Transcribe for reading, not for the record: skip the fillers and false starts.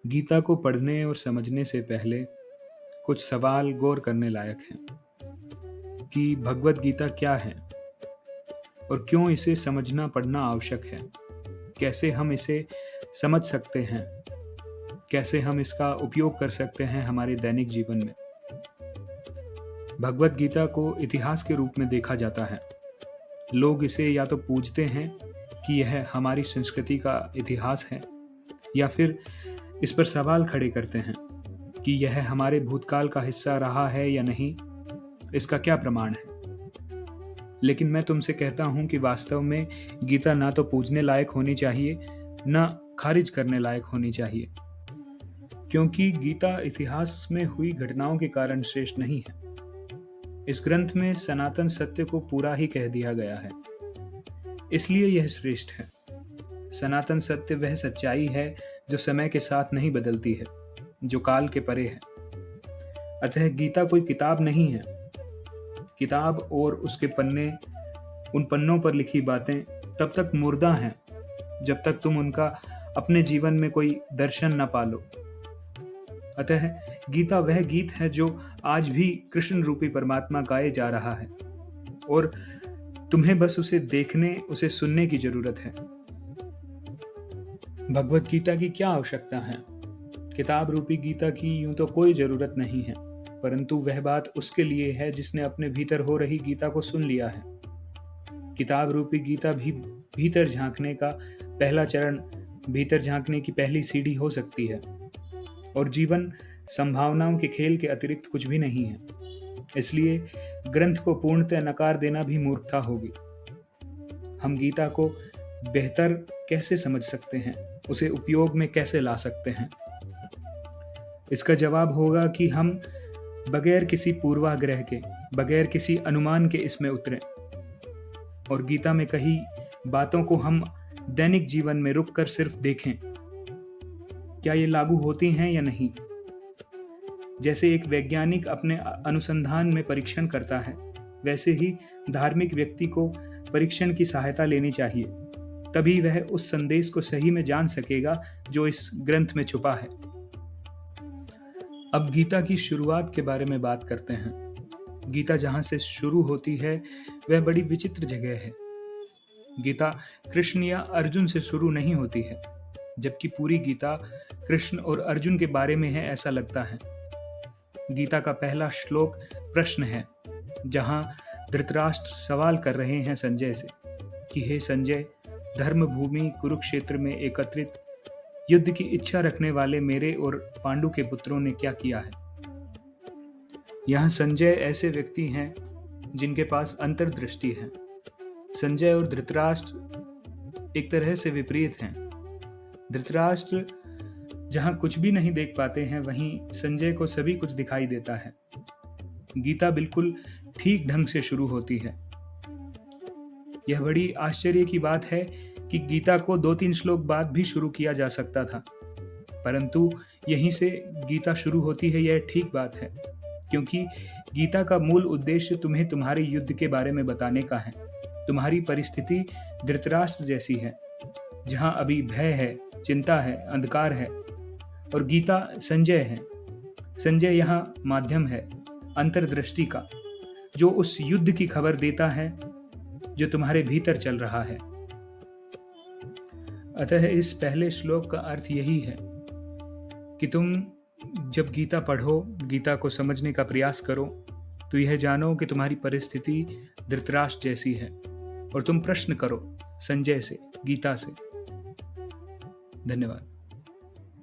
गीता को पढ़ने और समझने से पहले कुछ सवाल गौर करने लायक हैं कि भगवत गीता क्या है और क्यों इसे समझना पढ़ना आवश्यक है। कैसे हम इसे समझ सकते हैं, कैसे हम इसका उपयोग कर सकते हैं हमारे दैनिक जीवन में। भगवत गीता को इतिहास के रूप में देखा जाता है। लोग इसे या तो पूजते हैं कि यह हमारी संस्कृति का इतिहास है, या फिर इस पर सवाल खड़े करते हैं कि यह हमारे भूतकाल का हिस्सा रहा है या नहीं, इसका क्या प्रमाण है। लेकिन मैं तुमसे कहता हूं कि वास्तव में गीता ना तो पूजने लायक होनी चाहिए, ना खारिज करने लायक होनी चाहिए, क्योंकि गीता इतिहास में हुई घटनाओं के कारण श्रेष्ठ नहीं है। इस ग्रंथ में सनातन सत्य को पूरा ही कह दिया गया है, इसलिए यह श्रेष्ठ है। सनातन सत्य वह सच्चाई है जो समय के साथ नहीं बदलती है, जो काल के परे है। अतः गीता कोई किताब नहीं है। किताब और उसके पन्ने, उन पन्नों पर लिखी बातें तब तक मुर्दा हैं जब तक तुम उनका अपने जीवन में कोई दर्शन न पालो। अतः गीता वह गीत है जो आज भी कृष्ण रूपी परमात्मा गाए जा रहा है, और तुम्हें बस उसे देखने, उसे सुनने की जरूरत है। भगवत गीता की क्या आवश्यकता है? किताब रूपी गीता की यूं तो कोई जरूरत नहीं है, परंतु वह बात उसके लिए है जिसने अपने भीतर हो रही गीता को सुन लिया है। किताब रूपी गीता भी भीतर झांकने का पहला चरण, भीतर झांकने की पहली सीढ़ी हो सकती है, और जीवन संभावनाओं के खेल के अतिरिक्त कुछ भी नहीं है। इसलिए ग्रंथ को पूर्णतः नकार देना भी मूर्खता होगी। हम गीता को बेहतर कैसे समझ सकते हैं, उसे उपयोग में कैसे ला सकते हैं? इसका जवाब होगा कि हम बगैर किसी पूर्वाग्रह के, बगैर किसी अनुमान के इसमें उतरें, और गीता में कही बातों को हम दैनिक जीवन में रुककर सिर्फ देखें, क्या ये लागू होती हैं या नहीं। जैसे एक वैज्ञानिक अपने अनुसंधान में परीक्षण करता है, वैसे ही धार्मिक व्यक्ति को परीक्षण की सहायता लेनी चाहिए। तभी वह उस संदेश को सही में जान सकेगा जो इस ग्रंथ में छुपा है। अब गीता की शुरुआत के बारे में बात करते हैं। गीता जहां से शुरू होती है वह बड़ी विचित्र जगह है। गीता कृष्ण या अर्जुन से शुरू नहीं होती है, जबकि पूरी गीता कृष्ण और अर्जुन के बारे में है ऐसा लगता है। गीता का पहला श्लोक प्रश्न है, जहां धृतराष्ट्र सवाल कर रहे हैं संजय से कि हे संजय, धर्म भूमि कुरुक्षेत्र में एकत्रित युद्ध की इच्छा रखने वाले मेरे और पांडु के पुत्रों ने क्या किया है। यहाँ संजय ऐसे व्यक्ति हैं जिनके पास अंतर्दृष्टि है। संजय और धृतराष्ट्र एक तरह से विपरीत हैं। धृतराष्ट्र जहाँ कुछ भी नहीं देख पाते हैं, वहीं संजय को सभी कुछ दिखाई देता है। गीता बिल्कुल ठीक ढंग से शुरू होती है। यह बड़ी आश्चर्य की बात है कि गीता को 2-3 श्लोक बाद भी शुरू किया जा सकता था, परंतु यहीं से गीता शुरू होती है। यह ठीक बात है, क्योंकि गीता का मूल उद्देश्य तुम्हें तुम्हारे युद्ध के बारे में बताने का है। तुम्हारी परिस्थिति धृतराष्ट्र जैसी है, जहां अभी भय है, चिंता है, अंधकार है, और गीता संजय है। संजय यहाँ माध्यम है अंतर्दृष्टि का, जो उस युद्ध की खबर देता है जो तुम्हारे भीतर चल रहा है। अतः इस पहले श्लोक का अर्थ यही है कि तुम जब गीता पढ़ो, गीता को समझने का प्रयास करो, तो यह जानो कि तुम्हारी परिस्थिति धृतराष्ट्र जैसी है, और तुम प्रश्न करो संजय से, गीता से। धन्यवाद।